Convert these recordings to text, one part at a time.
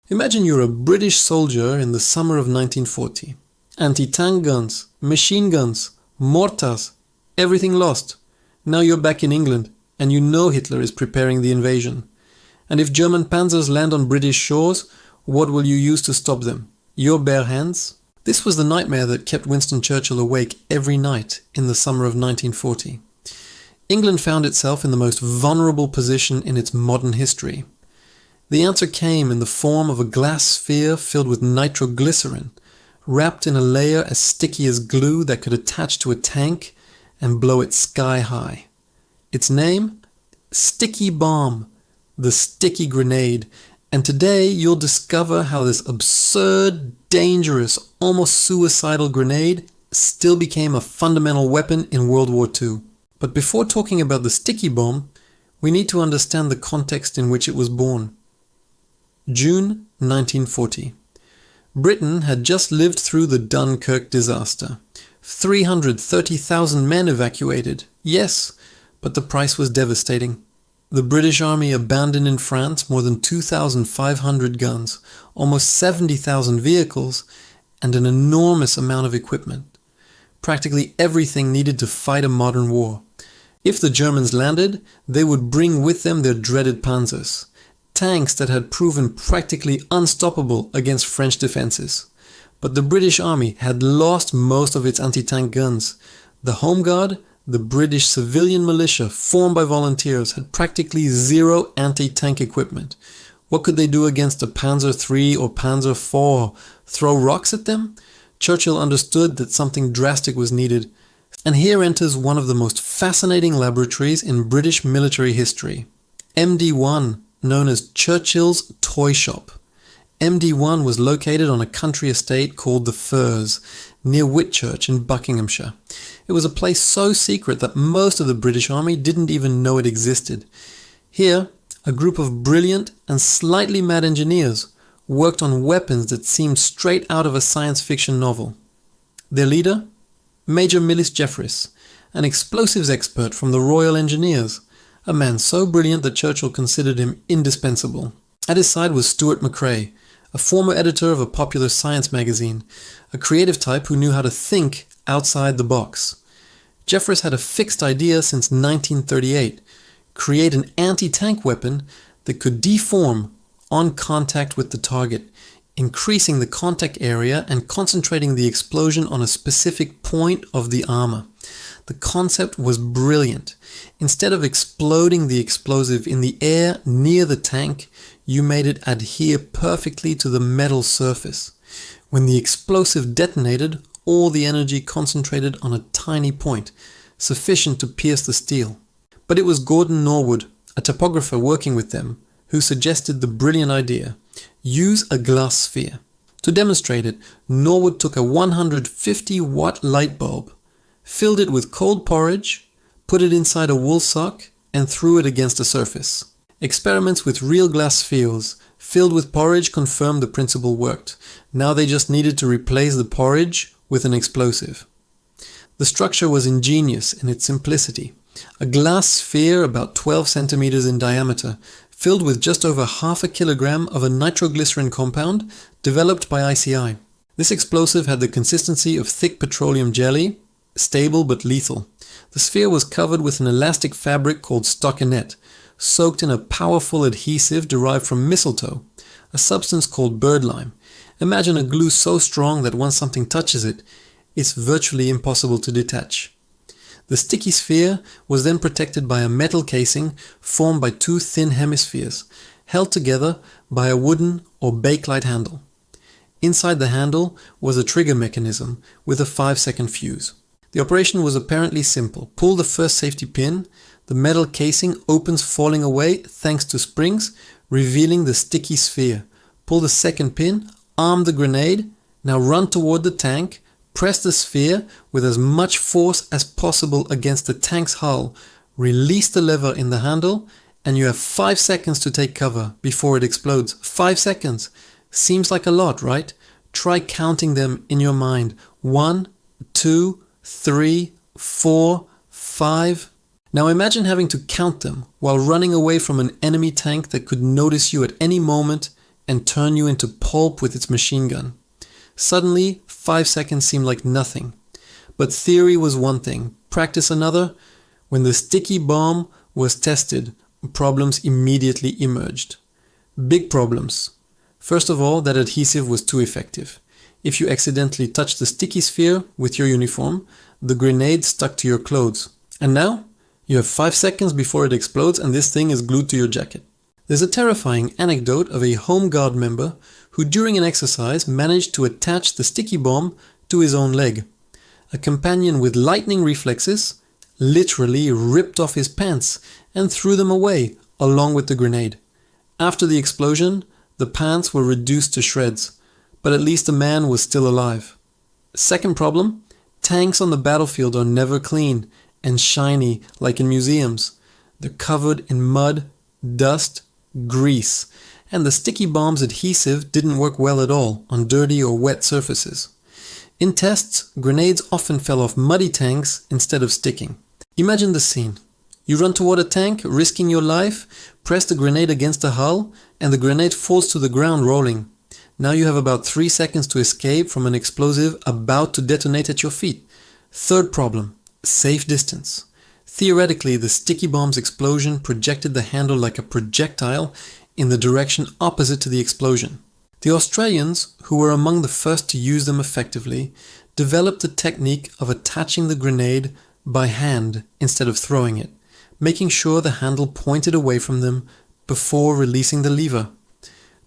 Imagine you're a British soldier in the summer of 1940. Anti-tank guns, machine guns, mortars, everything lost. Now you're back in England, and you know Hitler is preparing the invasion. And if German panzers land on British shores, what will you use to stop them? Your bare hands? This was the nightmare that kept Winston Churchill awake every night in the summer of 1940. England found itself in the most vulnerable position in its modern history. The answer came in the form of a glass sphere filled with nitroglycerin, wrapped in a layer as sticky as glue that could attach to a tank and blow it sky high. Its name? Sticky Bomb, the sticky grenade. And today you'll discover how this absurd, dangerous, almost suicidal grenade still became a fundamental weapon in World War II. But before talking about the sticky bomb, we need to understand the context in which it was born. June 1940. Britain had just lived through the Dunkirk disaster. 330,000 men evacuated. Yes, but the price was devastating. The British Army abandoned in France more than 2,500 guns, almost 70,000 vehicles, and an enormous amount of equipment. Practically everything needed to fight a modern war. If the Germans landed, they would bring with them their dreaded panzers, tanks that had proven practically unstoppable against French defenses. But the British Army had lost most of its anti-tank guns. The Home Guard, the British civilian militia formed by volunteers, had practically zero anti-tank equipment. What could they do against a Panzer III or Panzer IV? Throw rocks at them? Churchill understood that something drastic was needed. And here enters one of the most fascinating laboratories in British military history. MD1, known as Churchill's Toy Shop. MD1 was located on a country estate called the Firs, near Whitchurch in Buckinghamshire. It was a place so secret that most of the British Army didn't even know it existed. Here, a group of brilliant and slightly mad engineers worked on weapons that seemed straight out of a science fiction novel. Their leader? Major Millis Jeffries, an explosives expert from the Royal Engineers, a man so brilliant that Churchill considered him indispensable. At his side was Stuart McRae, a former editor of a popular science magazine, a creative type who knew how to think outside the box. Jeffries had a fixed idea since 1938, create an anti-tank weapon that could deform on contact with the target, increasing the contact area and concentrating the explosion on a specific point of the armor. The concept was brilliant. Instead of exploding the explosive in the air near the tank, you made it adhere perfectly to the metal surface. When the explosive detonated, all the energy concentrated on a tiny point, sufficient to pierce the steel. But it was Gordon Norwood, a topographer working with them, who suggested the brilliant idea: use a glass sphere. To demonstrate it, Norwood took a 150-watt light bulb, filled it with cold porridge, put it inside a wool sock, and threw it against a surface. Experiments with real glass spheres filled with porridge confirmed the principle worked. Now they just needed to replace the porridge with an explosive. The structure was ingenious in its simplicity. A glass sphere about 12 centimeters in diameter, filled with just over half a kilogram of a nitroglycerin compound developed by ICI. This explosive had the consistency of thick petroleum jelly, stable but lethal. The sphere was covered with an elastic fabric called stockinette, soaked in a powerful adhesive derived from mistletoe, a substance called birdlime. Imagine a glue so strong that once something touches it, it's virtually impossible to detach. The sticky sphere was then protected by a metal casing formed by two thin hemispheres, held together by a wooden or bakelite handle. Inside the handle was a trigger mechanism with a 5-second fuse. The operation was apparently simple. Pull the first safety pin, the metal casing opens falling away thanks to springs, revealing the sticky sphere. Pull the second pin, arm the grenade, now run toward the tank, press the sphere with as much force as possible against the tank's hull, release the lever in the handle, and you have 5 seconds to take cover before it explodes. 5 seconds! Seems like a lot, right? Try counting them in your mind. 1, 2, 3, 4, 5. Now imagine having to count them while running away from an enemy tank that could notice you at any moment and turn you into pulp with its machine gun. Suddenly, 5 seconds seemed like nothing. But theory was one thing, practice another. When the sticky bomb was tested, problems immediately emerged. Big problems. First of all, that adhesive was too effective. If you accidentally touched the sticky sphere with your uniform, the grenade stuck to your clothes. And now, you have 5 seconds before it explodes and this thing is glued to your jacket. There's a terrifying anecdote of a Home Guard member who during an exercise managed to attach the sticky bomb to his own leg. A companion with lightning reflexes literally ripped off his pants and threw them away along with the grenade. After the explosion, the pants were reduced to shreds, but at least the man was still alive. Second problem, tanks on the battlefield are never clean and shiny like in museums. They're covered in mud, dust, grease, and the sticky bomb's adhesive didn't work well at all on dirty or wet surfaces. In tests, grenades often fell off muddy tanks instead of sticking. Imagine the scene. You run toward a tank, risking your life, press the grenade against the hull, and the grenade falls to the ground rolling. Now you have about 3 seconds to escape from an explosive about to detonate at your feet. Third problem, safe distance. Theoretically, the sticky bomb's explosion projected the handle like a projectile in the direction opposite to the explosion. The Australians, who were among the first to use them effectively, developed the technique of attaching the grenade by hand instead of throwing it, making sure the handle pointed away from them before releasing the lever.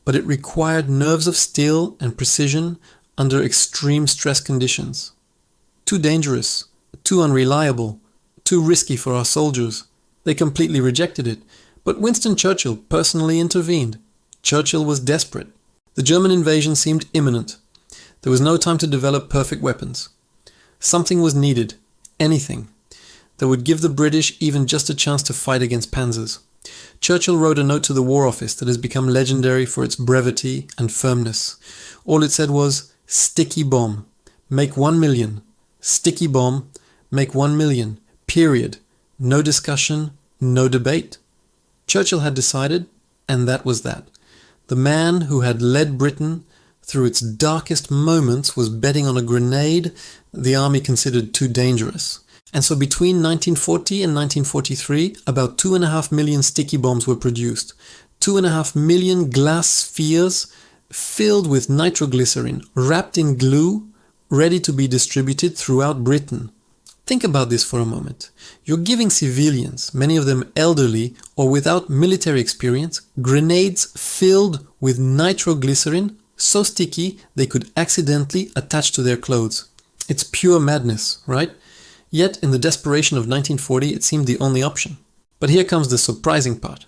But it required nerves of steel and precision under extreme stress conditions. Too dangerous, too unreliable, too risky for our soldiers. They completely rejected it, but Winston Churchill personally intervened. Churchill was desperate. The German invasion seemed imminent. There was no time to develop perfect weapons. Something was needed, anything, that would give the British even just a chance to fight against panzers. Churchill wrote a note to the War Office that has become legendary for its brevity and firmness. All it said was, sticky bomb, make 1 million. Sticky bomb, make 1 million. Period. No discussion, no debate. Churchill had decided, and that was that. The man who had led Britain through its darkest moments was betting on a grenade the army considered too dangerous. And so between 1940 and 1943, about 2.5 million sticky bombs were produced. 2.5 million glass spheres filled with nitroglycerin, wrapped in glue, ready to be distributed throughout Britain. Think about this for a moment. You're giving civilians, many of them elderly or without military experience, grenades filled with nitroglycerin, so sticky they could accidentally attach to their clothes. It's pure madness, right? Yet in the desperation of 1940, it seemed the only option. But here comes the surprising part.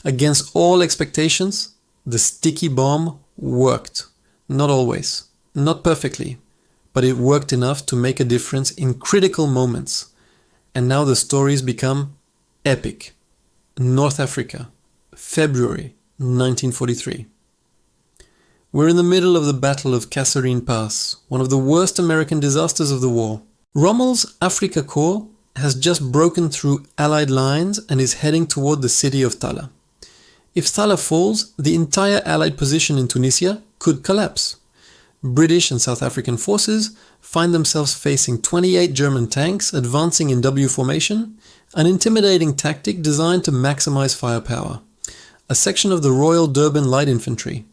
Against all expectations, the sticky bomb worked. Not always, not perfectly, but it worked enough to make a difference in critical moments. And now the stories become epic. North Africa, February 1943. We're in the middle of the Battle of Kasserine Pass, one of the worst American disasters of the war. Rommel's Afrika Korps has just broken through Allied lines and is heading toward the city of Talla. If Talla falls, the entire Allied position in Tunisia could collapse. British and South African forces find themselves facing 28 German tanks advancing in W formation, an intimidating tactic designed to maximize firepower. A section of the Royal Durban Light Infantry,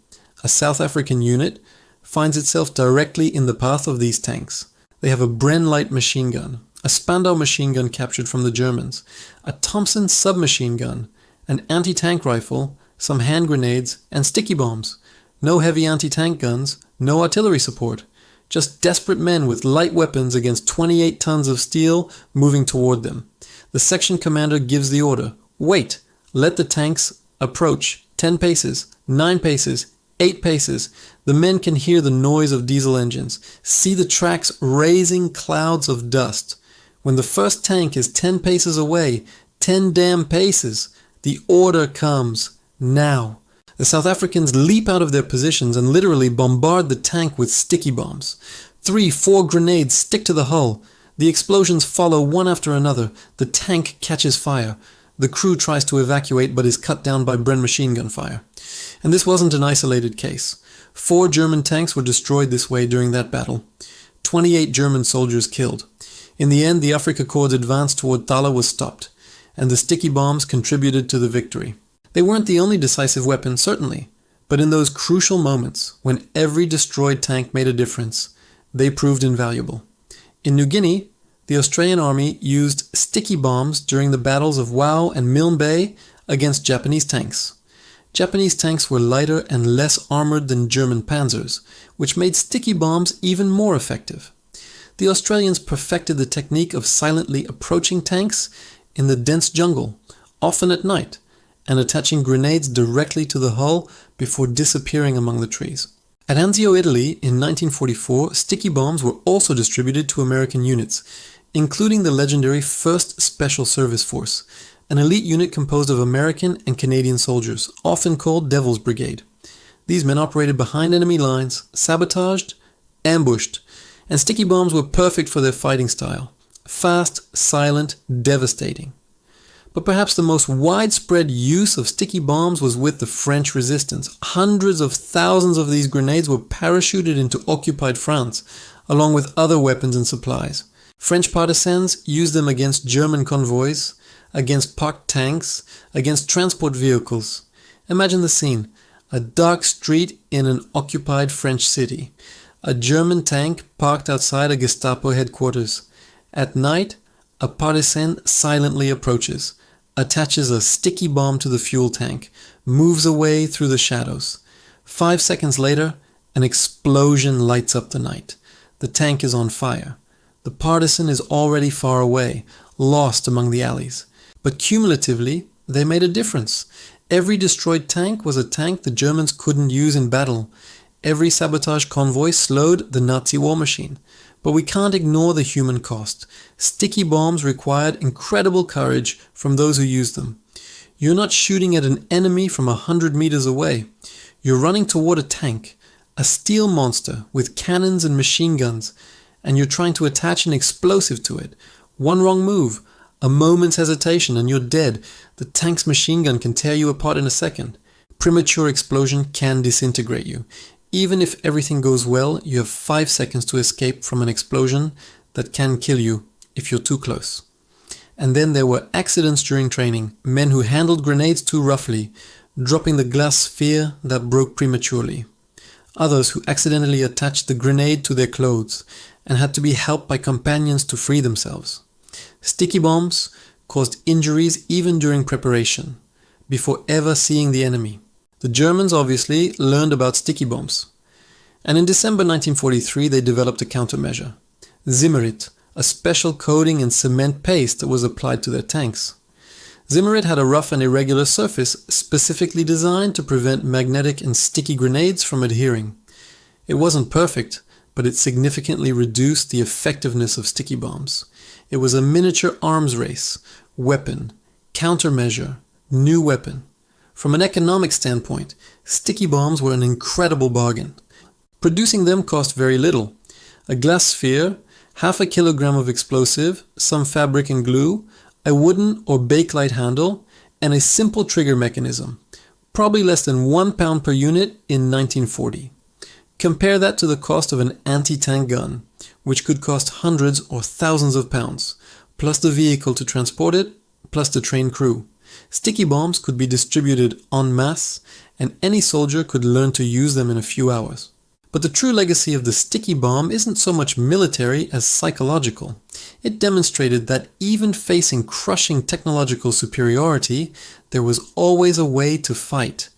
a South African unit, finds itself directly in the path of these tanks. They have a Bren light machine gun, a Spandau machine gun captured from the Germans, a Thompson submachine gun, an anti-tank rifle, some hand grenades, and sticky bombs. No heavy anti-tank guns, no artillery support. Just desperate men with light weapons against 28 tons of steel moving toward them. The section commander gives the order, wait, let the tanks approach 10 paces, 9 paces, 8 paces. The men can hear the noise of diesel engines, see the tracks raising clouds of dust. When the first tank is 10 paces away, 10 damn paces, the order comes, now. The South Africans leap out of their positions and literally bombard the tank with sticky bombs. 3, 4 grenades stick to the hull. The explosions follow one after another. The tank catches fire. The crew tries to evacuate but is cut down by Bren machine gun fire. And this wasn't an isolated case. 4 German tanks were destroyed this way during that battle. 28 German soldiers killed. In the end, the Afrika Korps' advance toward Thala was stopped, and the sticky bombs contributed to the victory. They weren't the only decisive weapon, certainly, but in those crucial moments, when every destroyed tank made a difference, they proved invaluable. In New Guinea, the Australian Army used sticky bombs during the battles of Wau and Milne Bay against Japanese tanks. Japanese tanks were lighter and less armored than German panzers, which made sticky bombs even more effective. The Australians perfected the technique of silently approaching tanks in the dense jungle, often at night, and attaching grenades directly to the hull before disappearing among the trees. At Anzio, Italy, in 1944, sticky bombs were also distributed to American units, including the legendary 1st Special Service Force, an elite unit composed of American and Canadian soldiers, often called Devil's Brigade. These men operated behind enemy lines, sabotaged, ambushed, and sticky bombs were perfect for their fighting style. Fast, silent, devastating. But perhaps the most widespread use of sticky bombs was with the French resistance. Hundreds of thousands of these grenades were parachuted into occupied France, along with other weapons and supplies. French partisans used them against German convoys, against parked tanks, against transport vehicles. Imagine the scene. A dark street in an occupied French city. A German tank parked outside a Gestapo headquarters. At night, a partisan silently approaches, attaches a sticky bomb to the fuel tank, moves away through the shadows. 5 seconds later, an explosion lights up the night. The tank is on fire. The partisan is already far away, lost among the alleys. But cumulatively, they made a difference. Every destroyed tank was a tank the Germans couldn't use in battle. Every sabotage convoy slowed the Nazi war machine. But we can't ignore the human cost. Sticky bombs required incredible courage from those who used them. You're not shooting at an enemy from 100 meters away. You're running toward a tank, a steel monster with cannons and machine guns, and you're trying to attach an explosive to it. One wrong move, a moment's hesitation, and you're dead. The tank's machine gun can tear you apart in a second. Premature explosion can disintegrate you. Even if everything goes well, you have 5 seconds to escape from an explosion that can kill you if you're too close. And then there were accidents during training, men who handled grenades too roughly, dropping the glass sphere that broke prematurely. Others who accidentally attached the grenade to their clothes and had to be helped by companions to free themselves. Sticky bombs caused injuries even during preparation, before ever seeing the enemy. The Germans obviously learned about sticky bombs. And in December 1943 they developed a countermeasure. Zimmerit, a special coating in cement paste that was applied to their tanks. Zimmerit had a rough and irregular surface specifically designed to prevent magnetic and sticky grenades from adhering. It wasn't perfect, but it significantly reduced the effectiveness of sticky bombs. It was a miniature arms race, weapon, countermeasure, new weapon. From an economic standpoint, sticky bombs were an incredible bargain. Producing them cost very little. A glass sphere, half a kilogram of explosive, some fabric and glue, a wooden or bakelite handle, and a simple trigger mechanism. Probably less than £1 per unit in 1940. Compare that to the cost of an anti-tank gun, which could cost hundreds or thousands of pounds, plus the vehicle to transport it, plus the trained crew. Sticky bombs could be distributed en masse, and any soldier could learn to use them in a few hours. But the true legacy of the sticky bomb isn't so much military as psychological. It demonstrated that even facing crushing technological superiority, there was always a way to fight.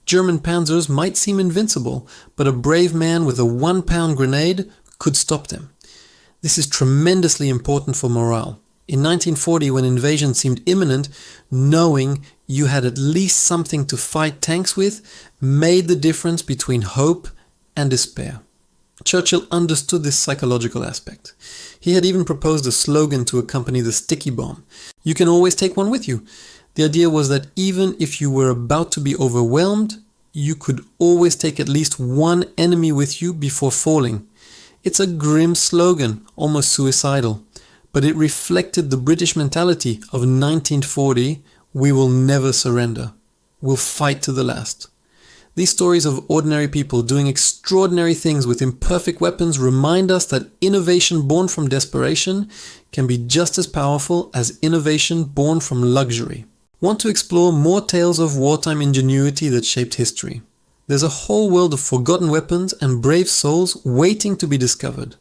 German panzers might seem invincible, but a brave man with a £1 grenade could stop them. This is tremendously important for morale. In 1940, when invasion seemed imminent, knowing you had at least something to fight tanks with made the difference between hope and despair. Churchill understood this psychological aspect. He had even proposed a slogan to accompany the sticky bomb. You can always take one with you. The idea was that even if you were about to be overwhelmed, you could always take at least one enemy with you before falling. It's a grim slogan, almost suicidal. But it reflected the British mentality of 1940, we will never surrender. We'll fight to the last. These stories of ordinary people doing extraordinary things with imperfect weapons remind us that innovation born from desperation can be just as powerful as innovation born from luxury. Want to explore more tales of wartime ingenuity that shaped history? There's a whole world of forgotten weapons and brave souls waiting to be discovered.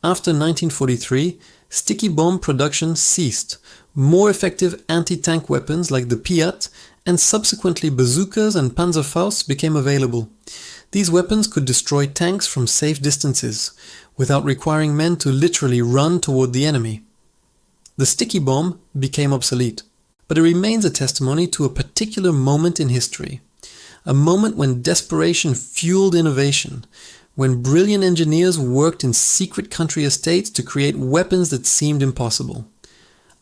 After 1943, sticky bomb production ceased. More effective anti-tank weapons like the Piat and subsequently bazookas and Panzerfausts became available. These weapons could destroy tanks from safe distances, without requiring men to literally run toward the enemy. The sticky bomb became obsolete, but it remains a testimony to a particular moment in history. A moment when desperation fueled innovation, when brilliant engineers worked in secret country estates to create weapons that seemed impossible.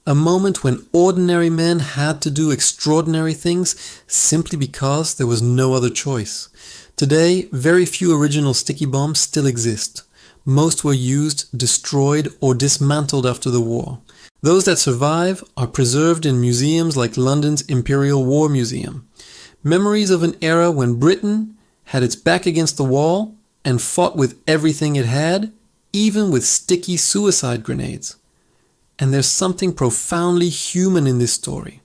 A moment when ordinary men had to do extraordinary things simply because there was no other choice. Today, very few original sticky bombs still exist. Most were used, destroyed, or dismantled after the war. Those that survive are preserved in museums like London's Imperial War Museum. Memories of an era when Britain had its back against the wall and fought with everything it had, even with sticky suicide grenades. And there's something profoundly human in this story.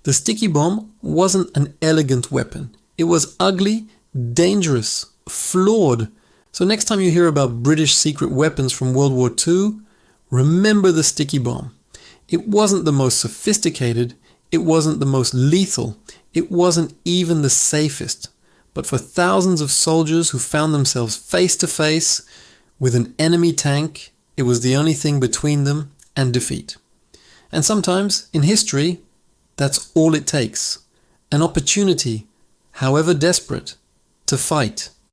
The sticky bomb wasn't an elegant weapon. It was ugly, dangerous, flawed. So next time you hear about British secret weapons from World War II, remember the sticky bomb. It wasn't the most sophisticated, it wasn't the most lethal, it wasn't even the safest. But for thousands of soldiers who found themselves face to face with an enemy tank, it was the only thing between them and defeat. And sometimes, in history, that's all it takes. An opportunity, however desperate, to fight.